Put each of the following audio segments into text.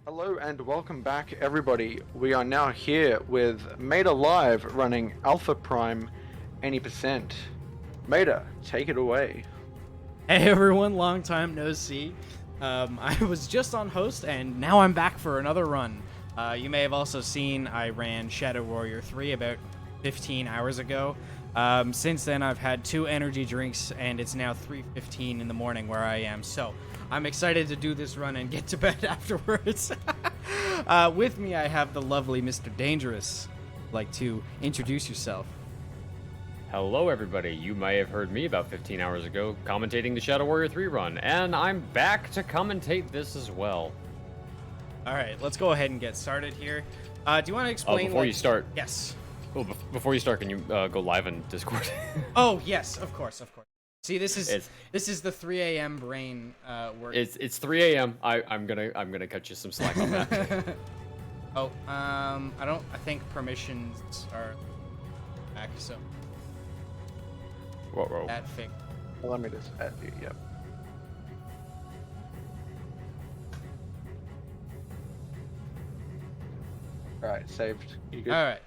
Hello and welcome back, everybody. We are now here with Mater Live running Alpha Prime 80%. Mater, take it away. Hey everyone, long time no see. I was just on host and now I'm back for another run. You may have also seen I ran Shadow Warrior 3 about 15 hours ago. Since then I've had 2 energy drinks and it's now 3:15 in the morning where I am. So I'm excited to do this run and get to bed afterwards. With me I have the lovely Mr. Dangerous. Like to introduce yourself. Hello everybody, you may have heard me about 15 hours ago commentating the Shadow Warrior 3 run, and I'm back to commentate this as well. Alright, let's go ahead and get started here. Do you want to explain? Before you start... Yes. Oh, before you start, can you go live on Discord? Oh, yes, of course. See, this is the 3 a.m. brain work. It's 3 a.m. I'm gonna cut you some slack on that. I think permissions are back, so... Whoa. That fig. Let me just add you, yep. Alright, saved. You good? Alright.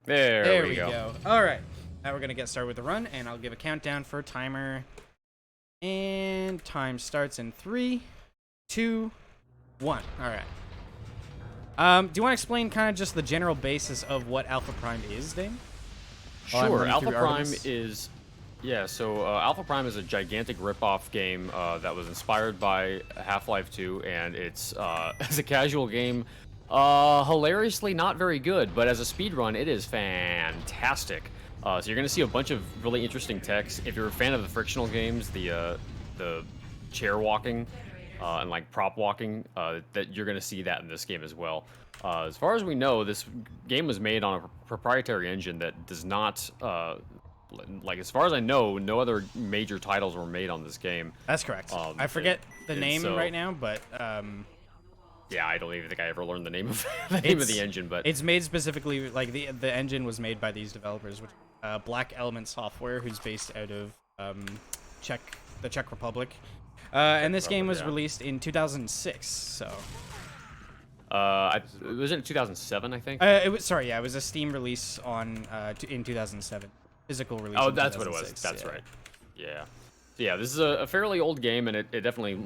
There we go. Alright. Now we're gonna get started with the run, and I'll give a countdown for timer. And time starts in 3, 2, 1. Alright. Do you want to explain kind of just the general basis of what Alpha Prime is, Dane? Sure. Alpha Prime is... Yeah, so Alpha Prime is a gigantic rip-off game that was inspired by Half-Life 2, and it's, as a casual game, hilariously not very good, but as a speedrun, it is fantastic. So you're going to see a bunch of really interesting techs. If you're a fan of the frictional games, the chair walking, and like prop walking, that you're going to see that in this game as well. As far as we know, this game was made on a proprietary engine that does not, like as far as I know, no other major titles were made on this game. That's correct. I forget the name right now, but yeah, I don't even think I ever learned the name of the engine, but it's made specifically like the engine was made by these developers, which Black Element Software, who's based out of the Czech Republic. And this game was released in 2006, so... was it 2007, I think? It was a Steam release in 2007. Physical release. Oh, that's what it was. That's right. Yeah. So yeah, this is a fairly old game, and it definitely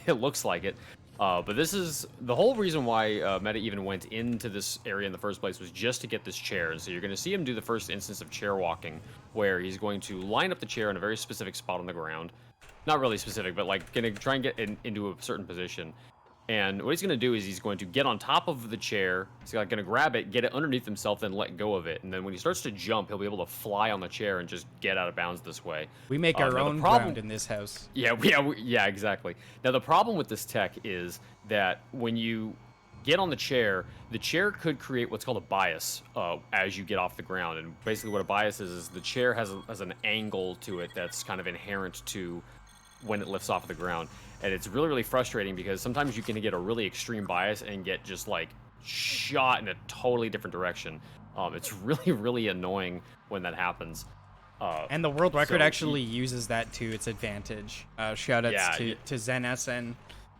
it looks like it. But this is the whole reason why Meta even went into this area in the first place was just to get this chair. And so you're going to see him do the first instance of chair walking, where he's going to line up the chair in a very specific spot on the ground. Not really specific, but like gonna try and get into a certain position. And what he's gonna do is he's going to get on top of the chair. He's gonna grab it, get it underneath himself, then let go of it. And then when he starts to jump, he'll be able to fly on the chair and just get out of bounds this way. We make our own ground in this house. Yeah, exactly. Now the problem with this tech is that when you get on the chair could create what's called a bias as you get off the ground. And basically what a bias is the chair has an angle to it that's kind of inherent to when it lifts off the ground, and it's really, really frustrating because sometimes you can get a really extreme bias and get just like shot in a totally different direction. It's really, really annoying when that happens. And the world record actually uses that to its advantage. Shoutouts to Zen SN,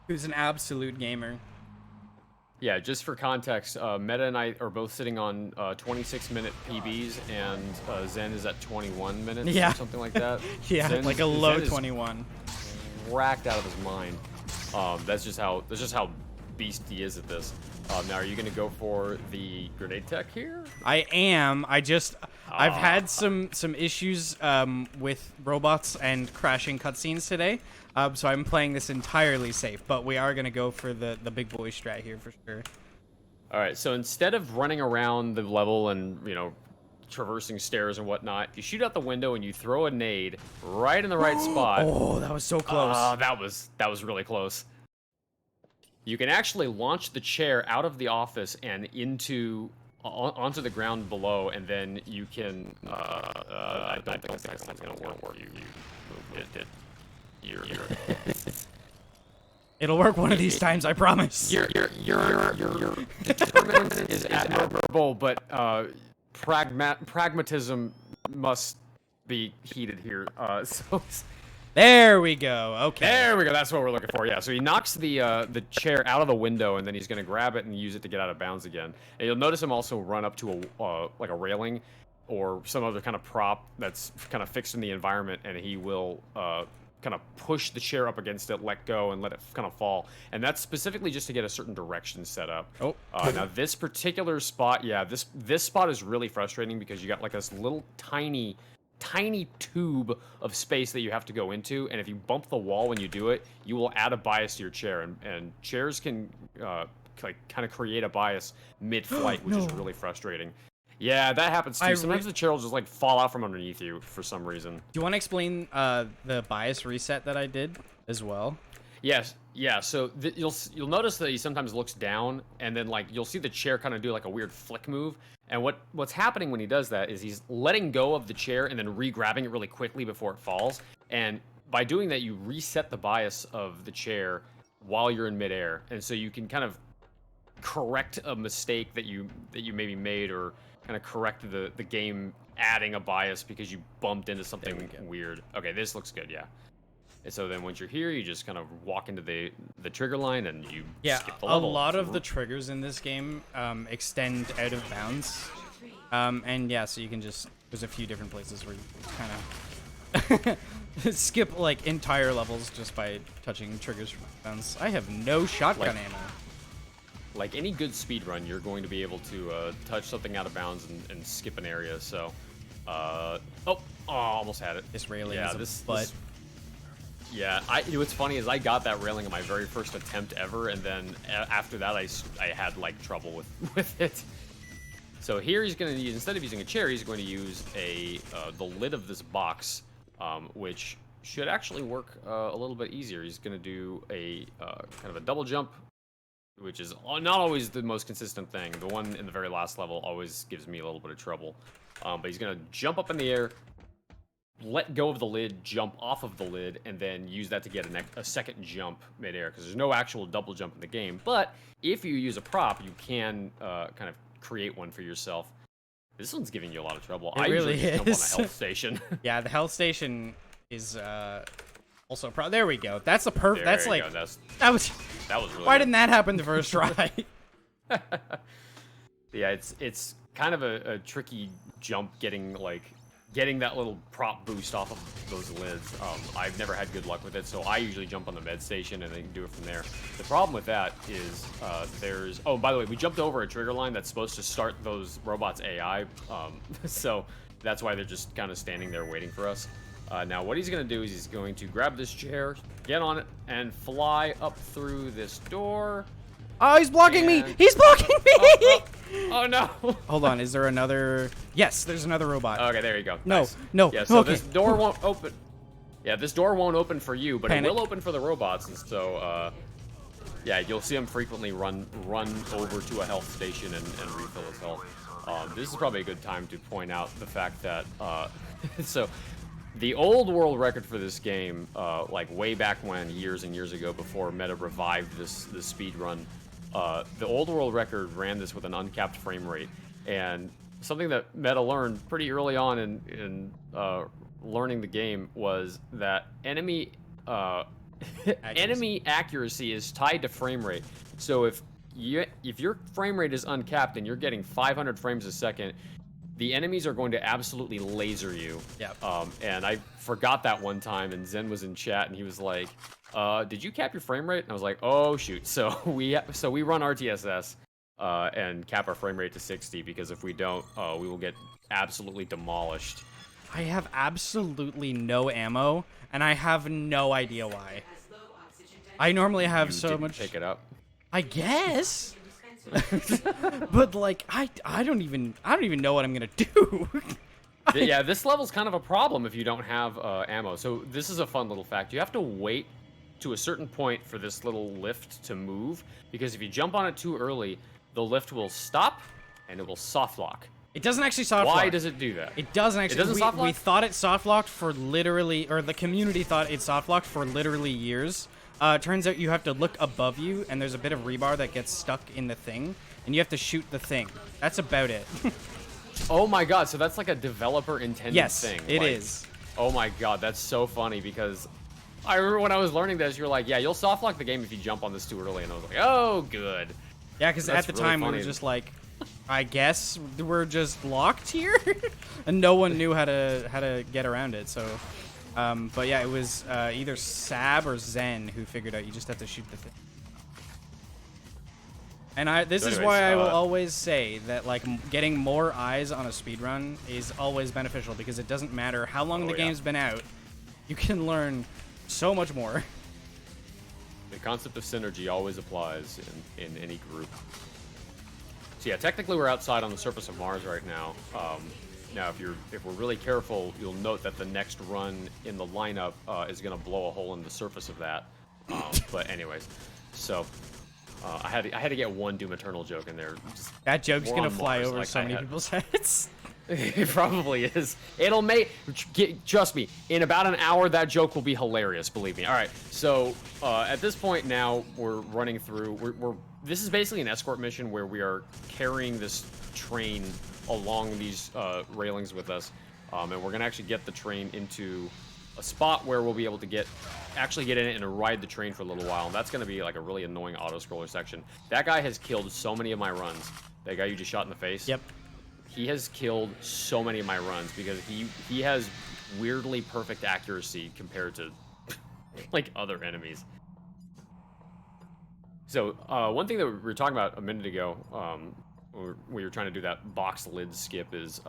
who's an absolute gamer. Yeah, just for context, Meta and I are both sitting on 26-minute PBs, and Zen is at 21 minutes or something like that. Yeah, like a low 21. Racked out of his mind. That's just how beast he is at this. Now, are you going to go for the grenade tech here? I am. I've had some issues with robots and crashing cutscenes today, so I'm playing this entirely safe. But we are going to go for the big boy strat here for sure. All right. So instead of running around the level and traversing stairs and whatnot, you shoot out the window and you throw a nade right in the right spot. Oh, that was so close. That was really close. You can actually launch the chair out of the office and onto the ground below, and then you can. I don't think that's gonna work. It'll work one of these times, I promise. Your determination is admirable, but pragmatism must be heated here. So There we go. Okay. There we go. That's what we're looking for. Yeah. So he knocks the chair out of the window, and then he's gonna grab it and use it to get out of bounds again. And you'll notice him also run up to a like a railing or some other kind of prop that's kind of fixed in the environment, and he will kind of push the chair up against it, let go, and let it kind of fall. And that's specifically just to get a certain direction set up. Oh. Now this particular spot, yeah, this spot is really frustrating because you got like this little tiny tube of space that you have to go into, and if you bump the wall when you do it, you will add a bias to your chair, and chairs can like kind of create a bias mid-flight, which is really frustrating. Yeah, that happens too. Sometimes the chair will just like fall out from underneath you for some reason. Do you want to explain the bias reset that I did as well? Yes, yeah. So you'll notice that he sometimes looks down, and then like you'll see the chair kind of do like a weird flick move. And what's happening when he does that is he's letting go of the chair and then re-grabbing it really quickly before it falls. And by doing that, you reset the bias of the chair while you're in midair, and so you can kind of correct a mistake that you maybe made, or kind of correct the game adding a bias because you bumped into something weird. Okay, this looks good, yeah. And so then once you're here, you just kind of walk into the trigger line and you skip the level. A lot of the triggers in this game extend out of bounds. And yeah, so you can just, there's a few different places where you kind of skip like entire levels just by touching triggers from bounds. I have no shotgun ammo. Like any good speed run, you're going to be able to touch something out of bounds and skip an area. So, almost had it. This railing is a butt. Yeah, what's funny is I got that railing in my very first attempt ever, and then after that I had like trouble with it. So here he's going to use, instead of using a chair, he's going to use the lid of this box, which should actually work a little bit easier. He's going to do a kind of a double jump, which is not always the most consistent thing. The one in the very last level always gives me a little bit of trouble. But he's going to jump up in the air, let go of the lid, jump off of the lid, and then use that to get a second jump midair, because there's no actual double jump in the game. But if you use a prop, you can kind of create one for yourself. This one's giving you a lot of trouble. I really usually jump on a health station. Yeah, the health station is also there we go. That's the perfect. That's like that was really why didn't that happen the first try? Yeah, it's kind of a tricky jump getting that little prop boost off of those lids. I've never had good luck with it, so I usually jump on the med station and then do it from there. The problem with that is there's... Oh, by the way, we jumped over a trigger line that's supposed to start those robots' AI, so that's why they're just kind of standing there waiting for us. Now, what he's going to do is he's going to grab this chair, get on it, and fly up through this door. Oh, he's blocking me! He's blocking me! Oh no! Hold on, is there another? Yes, there's another robot. Okay, there you go. No, nice. No. Yeah, so okay. this door won't open. Yeah, this door won't open for you, but it will open for the robots, and so yeah, you'll see him frequently run over to a health station and refill his health. This is probably a good time to point out the fact that so the old world record for this game, like way back when, years and years ago, before Meta revived this speed run. The old world record ran this with an uncapped frame rate, and something that Meta learned pretty early on in learning the game was that enemy accuracy is tied to frame rate. So if your frame rate is uncapped and you're getting 500 frames a second, the enemies are going to absolutely laser you. Yep. And I forgot that one time, and Zen was in chat, and he was like, did you cap your frame rate? And I was like, oh, shoot. So we run RTSS and cap our frame rate to 60, because if we don't, we will get absolutely demolished. I have absolutely no ammo, and I have no idea why. I normally have so much... Pick it up. I guess. But like I don't even know what I'm gonna do. Yeah, this level's kind of a problem if you don't have ammo. So this is a fun little fact. You have to wait to a certain point for this little lift to move, because if you jump on it too early, the lift will stop and it will soft lock. It doesn't actually soft lock. Why does it do that? It doesn't actually. It doesn't soft lock? We thought it soft locked for literally, or the community thought it soft locked for literally years. Turns out you have to look above you, and there's a bit of rebar that gets stuck in the thing, and you have to shoot the thing. That's about it. Oh my god, so that's like a developer intended thing. Yes, it is. Oh my god, that's so funny, because I remember when I was learning this, you were like, yeah, you'll soft lock the game if you jump on this too early. And I was like, oh, good. Yeah, because at the really time we funny. were just like, I guess we're just locked here, and no one knew how to get around it. So, but yeah, it was either Sab or Zen who figured out you just have to shoot the thing. And this is why I will always say that like getting more eyes on a speedrun is always beneficial, because it doesn't matter how long the game's been out, you can learn so much more. The concept of synergy always applies in any group. So yeah, technically we're outside on the surface of Mars right now. Now, if we're really careful, you'll note that the next run in the lineup is going to blow a hole in the surface of that. But anyways, so I had to get one Doom Eternal joke in there. That joke's going to fly Mars, over like so many people's heads. It probably is. It'll trust me, in about an hour that joke will be hilarious, believe me. All right, so at this point now we're running through. This is basically an escort mission where we are carrying this train along these railings with us, and we're gonna actually get the train into a spot where we'll be able to actually get in it and ride the train for a little while. And that's gonna be like a really annoying auto-scroller section. That guy has killed so many of my runs. That guy you just shot in the face. Yep. He has killed so many of my runs because he has weirdly perfect accuracy compared to like other enemies. So one thing that we were talking about a minute ago, when we were trying to do that box lid skip, is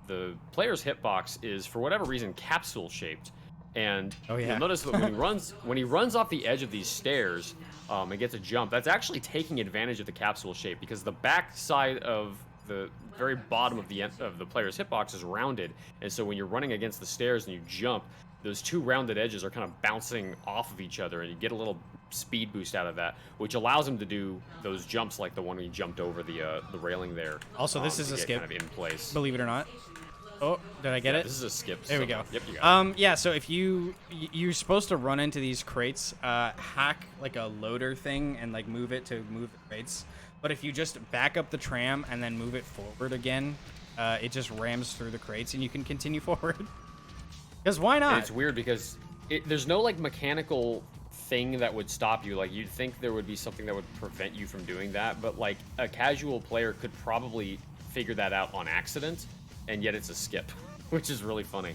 the player's hitbox is for whatever reason capsule shaped, and you'll notice that when he runs off the edge of these stairs and gets a jump, that's actually taking advantage of the capsule shape, because the back side of the very bottom of the player's hitbox is rounded, and so when you're running against the stairs and you jump, those two rounded edges are kind of bouncing off of each other, and you get a little speed boost out of that, which allows him to do those jumps like the one we jumped over the railing there. Also, this is a skip, kind of in place. Believe it or not. Oh, did I get it? This is a skip. There we go. Yep, you got it. Yeah, so if you're supposed to run into these crates, hack like a loader thing and like move it to move the crates. But if you just back up the tram and then move it forward again, it just rams through the crates and you can continue forward. Because why not? And it's weird because there's no like mechanical thing that would stop you. Like, you'd think there would be something that would prevent you from doing that, but like a casual player could probably figure that out on accident, and yet it's a skip, which is really funny.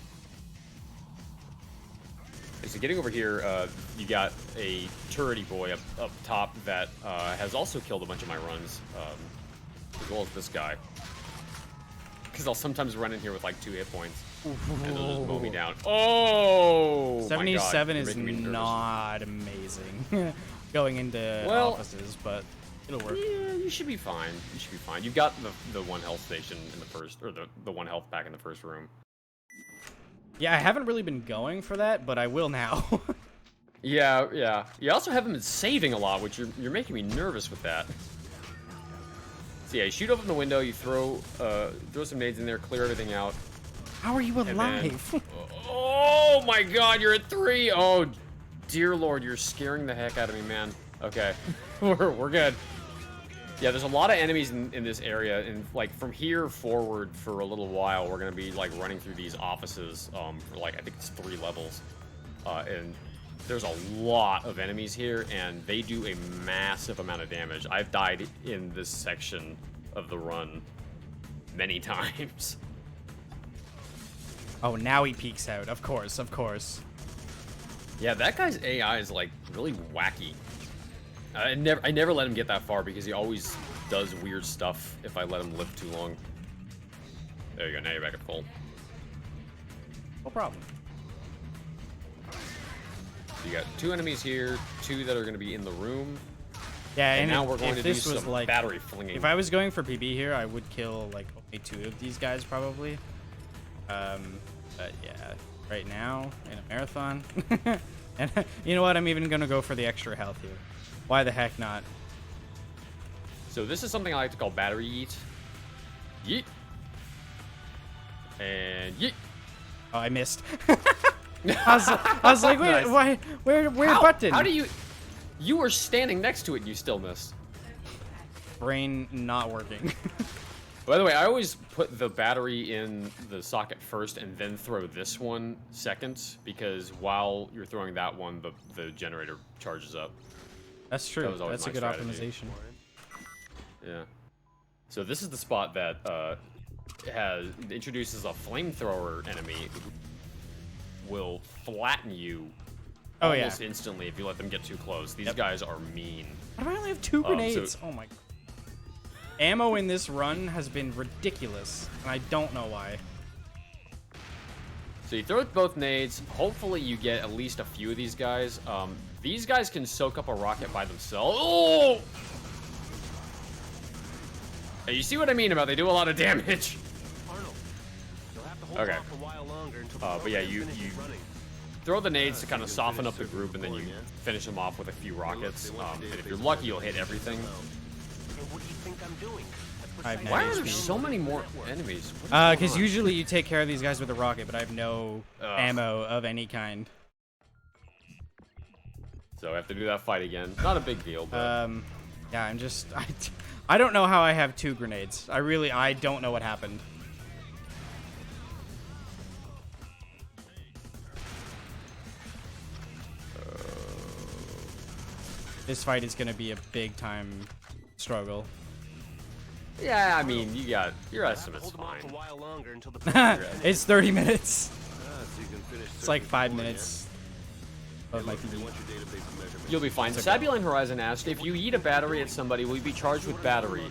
Okay, so getting over here, you got a turrety boy up top that has also killed a bunch of my runs, as well as this guy. Because I'll sometimes run in here with like 2 hit points, and they'll just mow me down. Oh, 77 my God, is not amazing going into offices, but it'll work. Yeah, you should be fine. You should be fine. You've got the 1 health station in the first, or the 1 health pack in the first room. Yeah, I haven't really been going for that, but I will now. Yeah. You also haven't been saving a lot, which you're making me nervous with that. So yeah, you shoot open the window, you throw some nades in there, clear everything out. How are you alive? Then, oh my God, you're at 3. Oh, dear Lord, you're scaring the heck out of me, man. Okay, we're good. Yeah, there's a lot of enemies in this area, and like from here forward for a little while, we're gonna be like running through these offices for like I think it's 3 levels, and there's a lot of enemies here, and they do a massive amount of damage. I've died in this section of the run many times. Oh, now he peeks out. Of course. Yeah, that guy's AI is like really wacky. I never let him get that far because he always does weird stuff if I let him live too long. There you go, now you're back at full. No problem. You got 2 enemies here, 2 that are going to be in the room. Yeah, and now we're going if to do this was some like battery flinging. If I was going for PB here, I would kill like only 2 of these guys probably. But yeah, right now in a marathon, and you know what? I'm even gonna go for the extra health here. Why the heck not? So this is something I like to call battery yeet. Yeet. And yeet. Oh, I missed. I was like, wait, Nice. why? Where button? How do you were standing next to it and you still missed? Brain not working. By the way, I always put the battery in the socket first and then throw this one second, because while you're throwing that one, the generator charges up. That's true. That's a good optimization. Yeah. So this is the spot that introduces a flamethrower enemy who will flatten you almost instantly if you let them get too close. These guys are mean. Why do I only have 2 grenades? Oh my. Ammo in this run has been ridiculous, and I don't know why. So you throw both nades. Hopefully you get at least a few of these guys. These guys can soak up a rocket by themselves. Oh! Hey, you see what I mean about they do a lot of damage. Okay. But yeah, you throw the nades to kind of soften up the group, and then you finish them off with a few rockets. And if you're lucky, you'll hit everything. What do you think I'm doing? Why are there so many more enemies? Because usually you take care of these guys with a rocket, but I have no ammo of any kind. So I have to do that fight again. Not a big deal, but... yeah, I don't know how I have 2 grenades. I don't know what happened. This fight is going to be a big time struggle. Yeah, I mean, your estimate's fine. It's 30 minutes. It's like 5 minutes of my TV. You'll be fine. Sabuline Horizon asked, if you eat a battery at somebody, will you be charged with battery?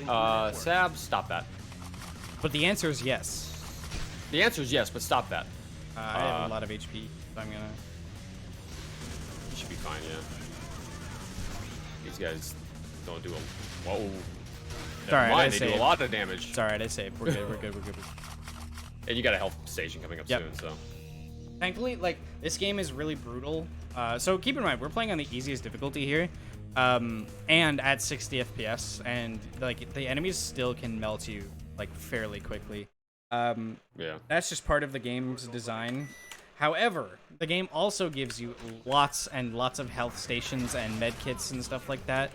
Sab, stop that. But the answer is yes. The answer is yes, but stop that. I have a lot of HP, so I'm gonna... You should be fine, yeah. These guys don't do a... Whoa. Sorry, they do a lot of damage. It's alright, I saved. We're good, we're good, we're good. And you got a health station coming up soon, so... Thankfully, like, this game is really brutal. So keep in mind, we're playing on the easiest difficulty here. And at 60 FPS, and, like, the enemies still can melt you, like, fairly quickly. Yeah. That's just part of the game's design. However, the game also gives you lots and lots of health stations and med kits and stuff like that.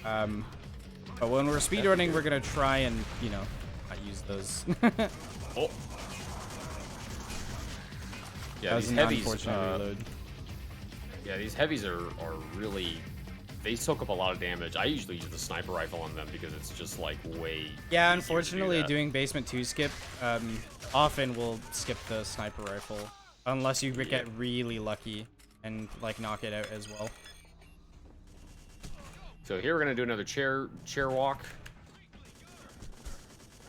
But when we're speedrunning, we're gonna try and, you know, not use those. Oh. Yeah, that was these an heavies. unfortunate reload. Yeah, these heavies are really. They soak up a lot of damage. I usually use the sniper rifle on them because it's just like way. Yeah, unfortunately, doing Basement 2 skip, often will skip the sniper rifle unless you get really lucky and like knock it out as well. So here we're gonna do another chair walk.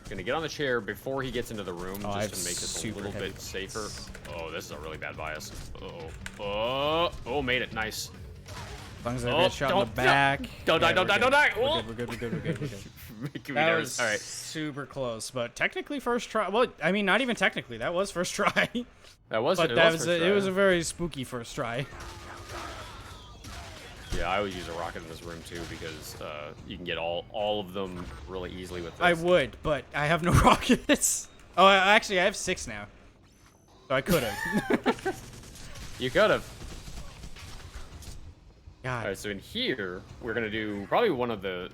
Gonna get on the chair before he gets into the room, just to make this a little bit safer. Oh, this is a really bad bias. Oh, made it. Nice. As long as I get shot in the back. Don't die. We're good. That was all right. Super close, but technically first try. Well, I mean, not even technically. That was first try. That was. But it was a very spooky first try. Yeah, I always use a rocket in this room too because you can get all of them really easily with this. I would, but I have no rockets. Oh, actually, I have 6 now. So I could have. You could have. God. All right, so in here we're gonna do probably one of the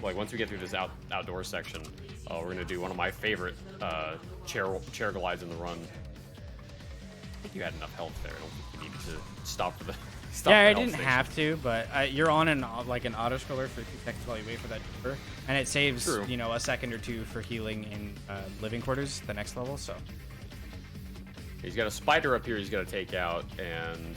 like once we get through this outdoor section, we're gonna do one of my favorite chair glides in the run. I think you had enough health there. I don't think you needed to stop for the. Yeah, I didn't have to, but you're on an auto scroller for 2 seconds while you wait for that jumper, and it saves you know a second or 2 for healing in living quarters, the next level. So he's got a spider up here. He's got to take out, and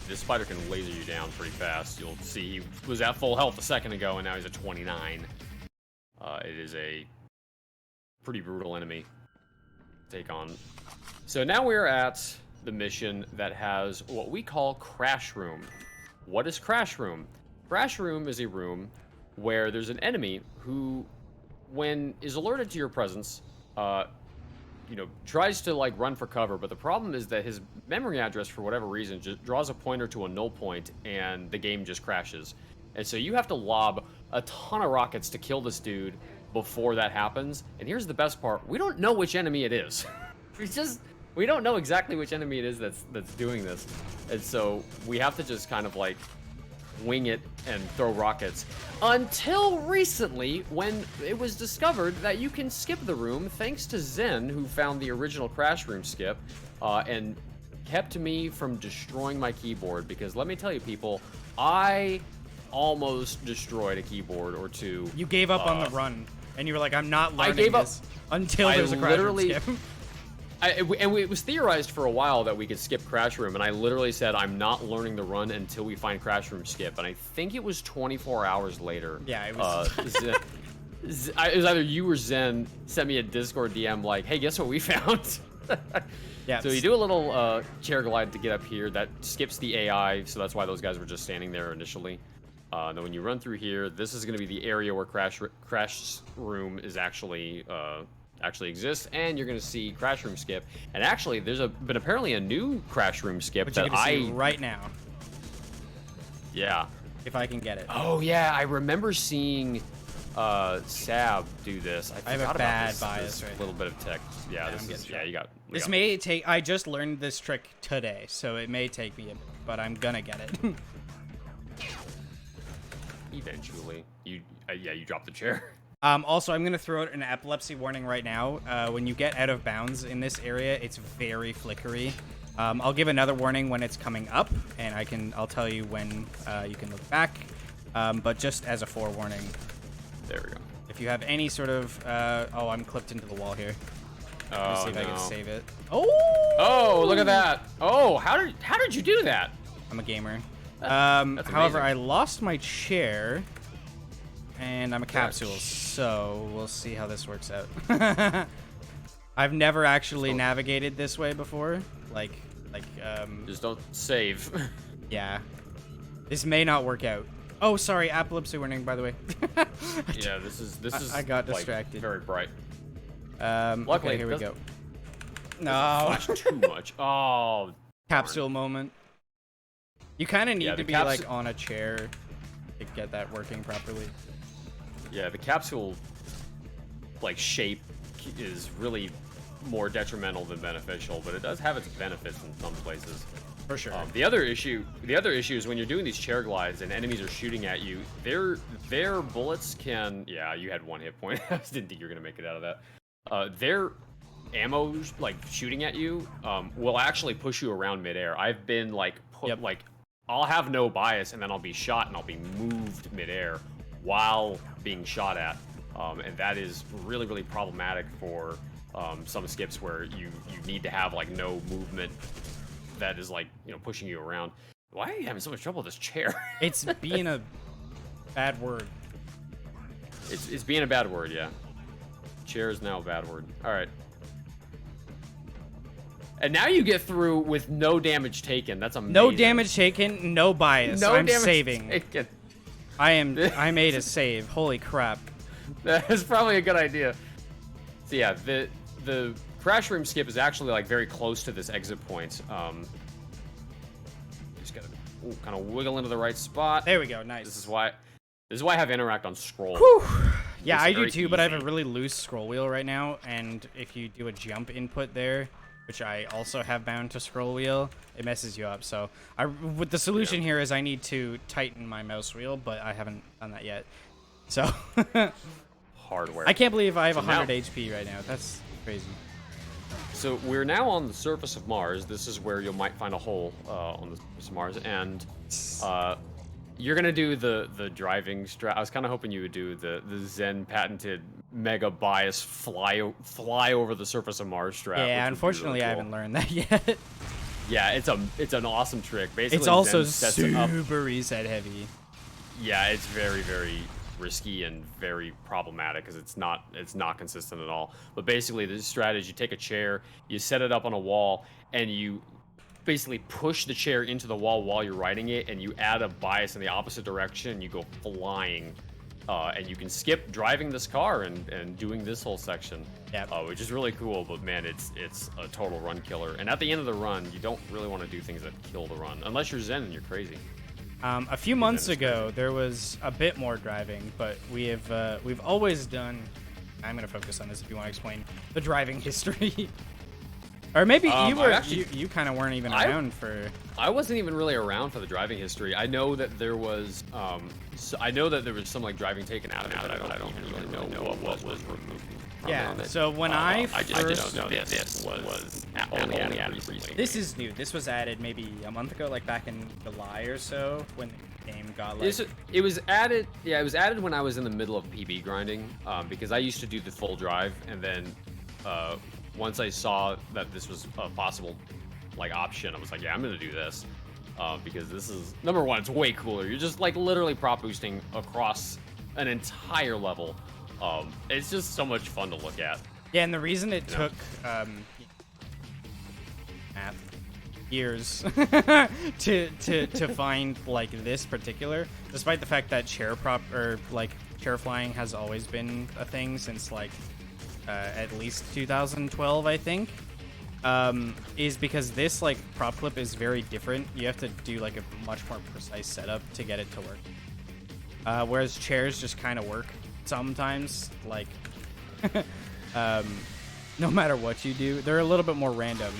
this spider can laser you down pretty fast. You'll see he was at full health a second ago, and now he's at 29. It is a pretty brutal enemy to take on. So now we're at the mission that has what we call Crash Room. What is Crash Room? Crash Room is a room where there's an enemy who, when is alerted to your presence, you know, tries to like run for cover, but the problem is that his memory address, for whatever reason, just draws a pointer to a null point, and the game just crashes. And so you have to lob a ton of rockets to kill this dude before that happens. And here's the best part: we don't know which enemy it is. We don't know exactly which enemy it is that's doing this, and so we have to just kind of like wing it and throw rockets. Until recently, when it was discovered that you can skip the room thanks to Zen, who found the original Crash Room skip, and kept me from destroying my keyboard. Because let me tell you, people, I almost destroyed a keyboard or two. You gave up on the run, and you were like, "I'm not learning this until there's a Crash Room skip." It was theorized for a while that we could skip Crash Room, and I literally said, I'm not learning the run until we find Crash Room skip. And I think it was 24 hours later. Yeah, it was. It was either you or Zen sent me a Discord DM like, hey, guess what we found? Yeah. So you do a little chair glide to get up here. That skips the AI, so that's why those guys were just standing there initially. Then when you run through here, this is going to be the area where Crash Room is actually exists, and you're going to see Crash Room skip. And actually, there's been apparently a new Crash Room skip Which that you're gonna see right now. Yeah. If I can get it. Oh yeah, I remember seeing Sab do this. I have a bad bias this right little bit of tech. Yeah, you got. This may take. I just learned this trick today, so it may take me a bit, but I'm gonna get it. Eventually, you dropped the chair. Also, I'm going to throw out an epilepsy warning right now. When you get out of bounds in this area, it's very flickery. I'll give another warning when it's coming up, and I'll tell you when you can look back. But just as a forewarning. There we go. If you have any sort of... oh, I'm clipped into the wall here. Let's Oh, see if I can no. save it. Oh! Oh, look at that. Oh, how did you do that? I'm a gamer. That's However, amazing. I lost my chair, and I'm a capsule, so we'll see how this works out. I've never actually navigated this way before. Just don't save. Yeah. This may not work out. Oh, sorry, epilepsy warning, by the way. Yeah, this is. I got like, distracted. very bright. Luckily, okay, here we go. No. Flash too much. Oh. Capsule moment. You kind of need Yeah, to the be like on a chair to get that working properly. Yeah, the capsule like shape is really more detrimental than beneficial, but it does have its benefits in some places. For sure. The other issue is when you're doing these chair glides and enemies are shooting at you, their bullets can. Yeah, you had 1 hit point. I didn't think you were gonna make it out of that. Their ammo like shooting at you will actually push you around midair. I've been like like I'll have no bias and then I'll be shot and I'll be moved midair while being shot at, and that is really, really problematic for some skips where you need to have like no movement that is like, you know, pushing you around. Why are you having so much trouble with this chair? It's being a bad word. It's being a bad word, yeah. Chair is now a bad word. All right. And now you get through with no damage taken. That's amazing. No damage taken, no bias. No I'm damage saving. taken. I made a save. Holy crap. That's probably a good idea. So yeah, the Crash Room skip is actually like very close to this exit point. Just gotta kind of wiggle into the right spot. There we go. Nice. This is why I have interact on scroll. Whew. Yeah, It's I do very too, but I have a easy. really loose scroll wheel right now, and if you do a jump input there, which I also have bound to scroll wheel, it messes you up. So the solution here is I need to tighten my mouse wheel, but I haven't done that yet. So Hardware. I can't believe I have So 100 now- HP right now. That's crazy. So we're now on the surface of Mars. This is where you might find a hole on the surface of Mars, and you're gonna do the driving strat. I was kind of hoping you would do the Zen patented mega bias fly over the surface of Mars strat. which would Yeah, be unfortunately, really I cool. haven't learned that yet. Yeah, it's an awesome trick. Basically, It's also Zen sets it up. super reset heavy. Yeah, it's very, very risky and very problematic because it's not consistent at all. But basically, this strategy: you take a chair, you set it up on a wall, and you basically push the chair into the wall while you're riding it, and you add a bias in the opposite direction, and you go flying. And you can skip driving this car and doing this whole section, which is really cool. But man, it's a total run killer. And at the end of the run, you don't really want to do things that kill the run, unless you're Zen and you're crazy. A few months ago, there was a bit more driving, but we've always done. I'm gonna focus on this if you want to explain the driving history. Or maybe you kind of weren't even around for. I wasn't even really around for the driving history. I know that there was some like driving taken out of it, but I don't really know what was removed. Yeah. So when I just know this was only added recently. This is new. This was added maybe a month ago, like back in July or so, when the game got like. It was added. Yeah, it was added when I was in the middle of PB grinding, because I used to do the full drive, and then once I saw that this was a possible like option, I was like, yeah, I'm gonna do this, because this is number one. It's way cooler. You're just like literally prop boosting across an entire level. It's just so much fun to look at. Yeah, and the reason it took years to find like this particular, despite the fact that chair flying has always been a thing since like at least 2012, I think, is because this like prop clip is very different. You have to do like a much more precise setup to get it to work, whereas chairs just kind of work sometimes, like no matter what you do. They're a little bit more random,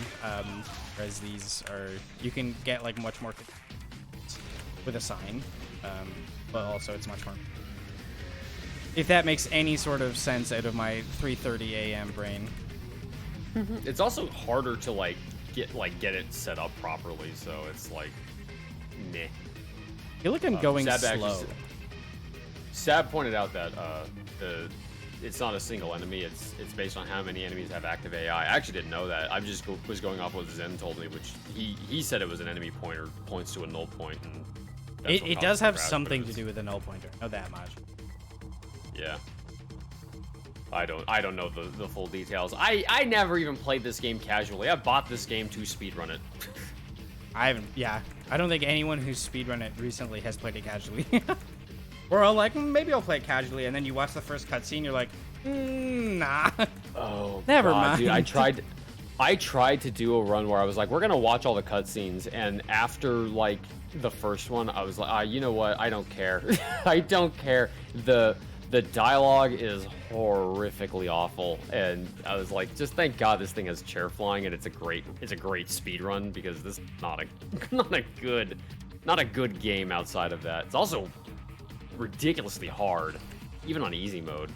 whereas these are, you can get like much more with a sign, but also it's much more, if that makes any sort of sense out of my 3:30 a.m. brain. It's also harder to get it set up properly, so it's like meh. I feel like I'm going slow. Sab pointed out that it's not a single enemy. It's based on how many enemies have active AI. I actually didn't know that. I just was going off what Zen told me, which he said it was an enemy pointer, points to a null point. And it does have something to do with a null pointer. Know that much. Yeah. I don't know the full details. I never even played this game casually. I bought this game to speedrun it. I haven't. Yeah, I don't think anyone who's speedrun it recently has played it casually. We're all like, maybe I'll play it casually, and then you watch the first cutscene, you're like, nah. Oh, never God, mind. Dude, I tried to do a run where I was like, we're gonna watch all the cutscenes, and after like the first one, I was like, you know what? I don't care. I don't care. The dialogue is horrifically awful, and I was like, just thank God this thing has chair flying, and it's a great speed run, because this is not a good game outside of that. It's also ridiculously hard, even on easy mode.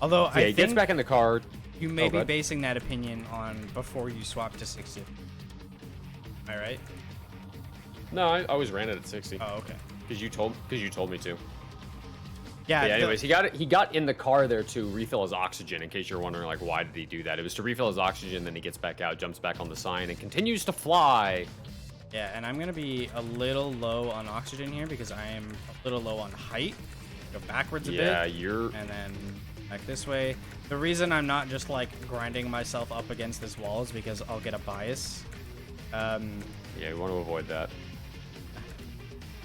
Although I think gets back in the car. You may be basing that opinion on before you swap to 60. Am I right? No, I always ran it at 60. Oh, okay. Because you told me to. Yeah. Anyways, he got in the car there to refill his oxygen. In case you're wondering, like, why did he do that? It was to refill his oxygen. Then he gets back out, jumps back on the sign, and continues to fly. Yeah, and I'm gonna be a little low on oxygen here because I am a little low on height. Go backwards a bit. Yeah, you're. And then back this way. The reason I'm not just like grinding myself up against this wall is because I'll get a bias. Yeah, you want to avoid that.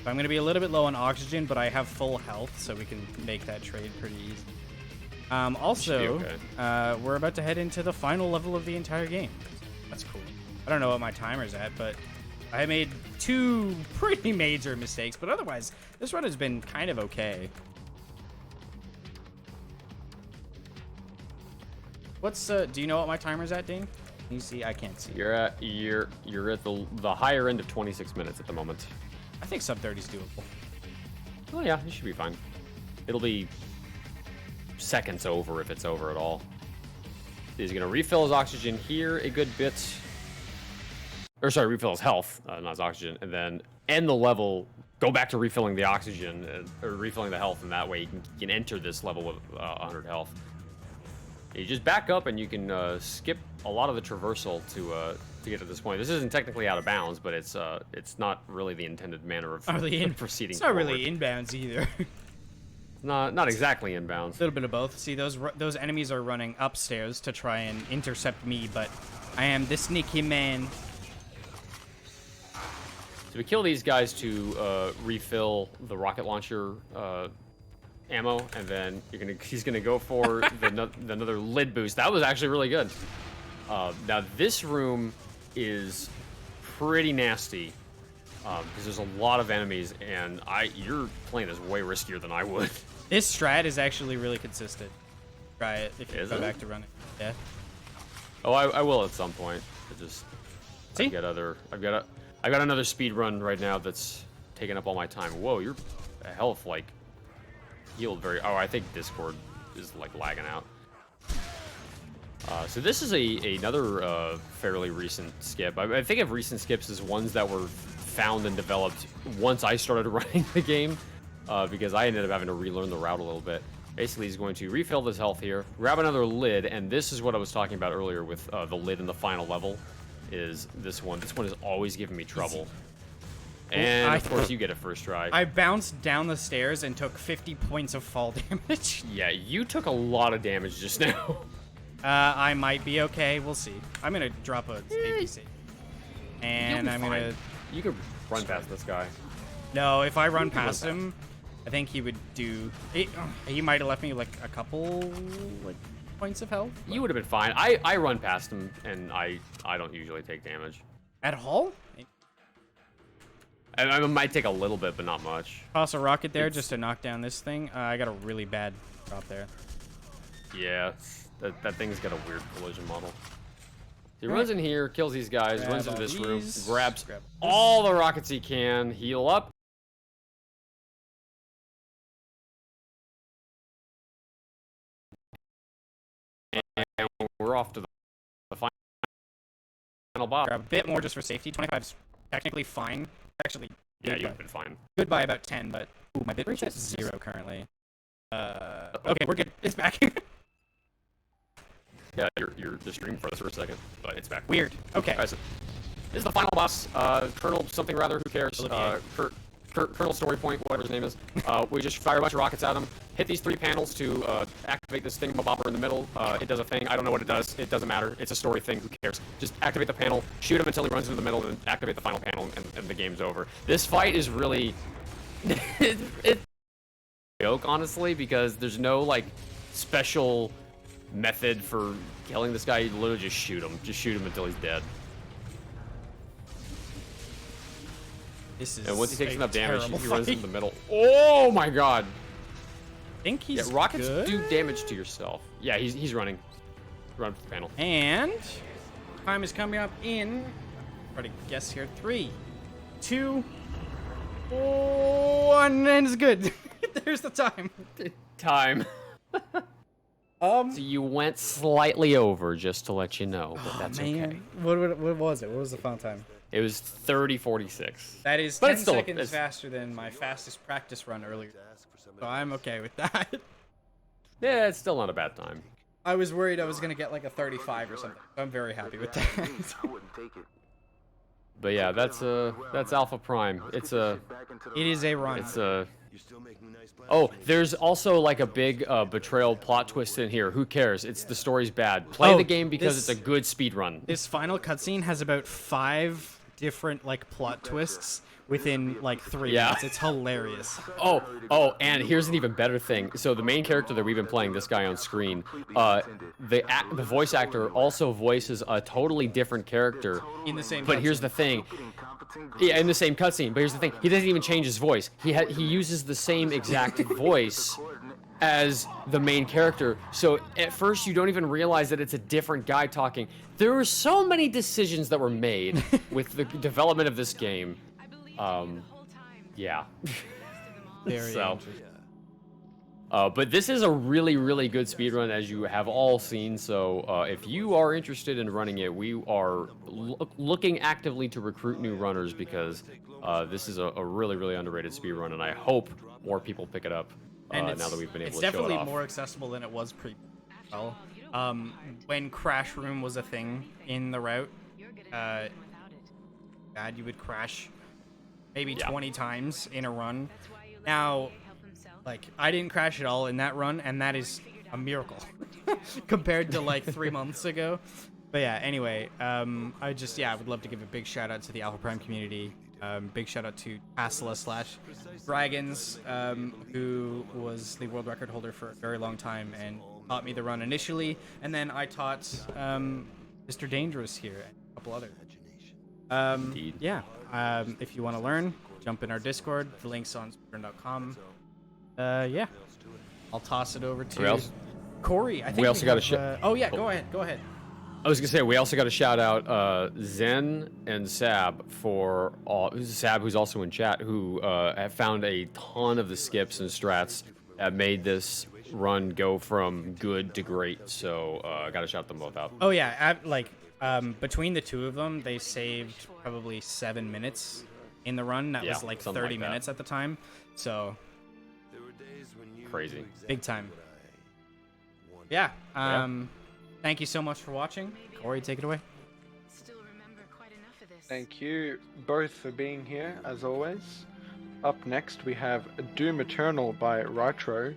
I'm gonna be a little bit low on oxygen, but I have full health, so we can make that trade pretty easy. Also, okay. We're about to head into the final level of the entire game. That's cool. I don't know what my timer's at, but I made 2 pretty major mistakes, but otherwise, this run has been kind of okay. What's do you know what my timer's at, Dane? Can you see? I can't see. You're at the higher end of 26 minutes at the moment. I think sub 30 is doable. Oh yeah, you should be fine. It'll be seconds over if it's over at all. He's gonna refill his oxygen here a good bit. Or sorry, refill his health, not his oxygen, and then end the level, go back to refilling the oxygen, or refilling the health, and that way you can enter this level with 100 health. You just back up, and you can skip a lot of the traversal to get to this point. This isn't technically out of bounds, but it's not really the intended manner of proceeding. It's not forward. really inbounds either. Not exactly inbounds. A little bit of both. See, those enemies are running upstairs to try and intercept me, but I am the sneaky man. So we kill these guys to refill the rocket launcher ammo, and then he's gonna go for another lid boost. That was actually really good. Now this room is pretty nasty because there's a lot of enemies, and you're playing this way riskier than I would. This strat is actually really consistent. Try it if you go back to run it. Yeah. Oh, I will at some point. See? I've got another speed run right now that's taking up all my time. Whoa, your health like healed very. Oh, I think Discord is like lagging out. So this is another fairly recent skip. I think of recent skips as ones that were found and developed once I started running the game, because I ended up having to relearn the route a little bit. Basically, he's going to refill his health here, grab another lid, and this is what I was talking about earlier with the lid in the final level, is this one. This one is always giving me trouble. And, of course, you get it first try. I bounced down the stairs and took 50 points of fall damage. Yeah, you took a lot of damage just now. I might be okay. We'll see. I'm going to drop a ABC. And I'm going to... You could run past this guy. No, if I run past him, I think he would do... He might have left me, like, a couple like points of health. You would have been fine. I run past him, and I don't usually take damage. At all? I might take a little bit, but not much. Toss a rocket there just to knock down this thing. I got a really bad drop there. Yeah, that thing's got a weird collision model. He runs in here, kills these guys, runs into this room, grabs all the rockets he can, heal up. And we're off to the final boss. Grab a bit more just for safety. 25's technically fine. Actually, Yeah, you've been fine. good by about 10, but ooh, my bit rate is 0 currently. Okay, we're good. It's back. Yeah, your stream froze for a second, but it's back. Weird. Okay. Alright, so this is the final boss. Colonel something rather, who cares? Colonel Story Point, whatever his name is. We just fire a bunch of rockets at him. Hit these 3 panels to activate this thingamabobber in the middle. It does a thing. I don't know what it does. It doesn't matter. It's a story thing. Who cares? Just activate the panel, shoot him until he runs into the middle, and then activate the final panel, and the game's over. This fight is really... it's a joke, honestly, because there's no, like, special method for killing this guy. You literally just shoot him. Just shoot him until he's dead. This is And once he takes enough damage, he runs fight. into the middle. Oh my god! I think he's rockets good. do damage to yourself. Yeah, he's running. Run for the panel. And time is coming up in, try to guess here, 3, 2, 1, and it's good. There's the time. Time. So you went slightly over, just to let you know, but that's okay. What was it? What was the final time? It was 30:46. That is But 10 it's still- seconds it's- faster than my fastest practice run earlier. So I'm okay with that. Yeah, it's still not a bad time. I was worried I was going to get like a 35 or something. I'm very happy with that. But yeah, that's Alpha Prime. It is a run. It's a. Oh, there's also like a big betrayal plot twist in here. Who cares? It's the story's bad. Play the game because it's a good speed run. This final cutscene has about 5 different like plot twists within like 3 minutes. It's hilarious. Oh, and here's an even better thing. So the main character that we've been playing, this guy on screen, the voice actor also voices a totally different character. In the same But here's the thing. Yeah, in the same cutscene. But here's the thing. He doesn't even change his voice. He uses the same exact voice as the main character. So at first you don't even realize that it's a different guy talking. There were so many decisions that were made with the development of this game. Yeah. Very interesting. But this is a really, really good speedrun, as you have all seen. So if you are interested in running it, we are looking actively to recruit new runners, because this is a really, really underrated speedrun, and I hope more people pick it up now that we've been able to show it off. It's definitely more accessible than it was pre-well. When Crash Room was a thing in the route, you would crash maybe 20 times in a run. Now, like, I didn't crash at all in that run, and that is a miracle compared to like 3 months ago. But yeah, anyway, I would love to give a big shout out to the Alpha Prime community. Big shout out to Tesla/Dragons, who was the world record holder for a very long time and taught me the run initially, and then I taught Mr. Dangerous here and a couple others. If you want to learn, jump in our Discord. The link's on speedrun.com. I'll toss it over to Corey. I think we also got a oh yeah, go ahead. I was gonna say we also got to shout out Zen and Sab for Sab, who's also in chat, who have found a ton of the skips and strats that made this run go from good to great. So I got to shout them both out. Oh yeah, between the two of them, they saved probably 7 minutes in the run. That Yeah, was like something 30 like that. minutes at the time. So Crazy. big time. Yeah. Thank you so much for watching. Corey, take it away. Still remember quite enough of this. Thank you both for being here, as always. Up next, we have Doom Eternal by Rytro.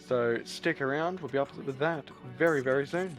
So stick around, we'll be up with that very, very soon.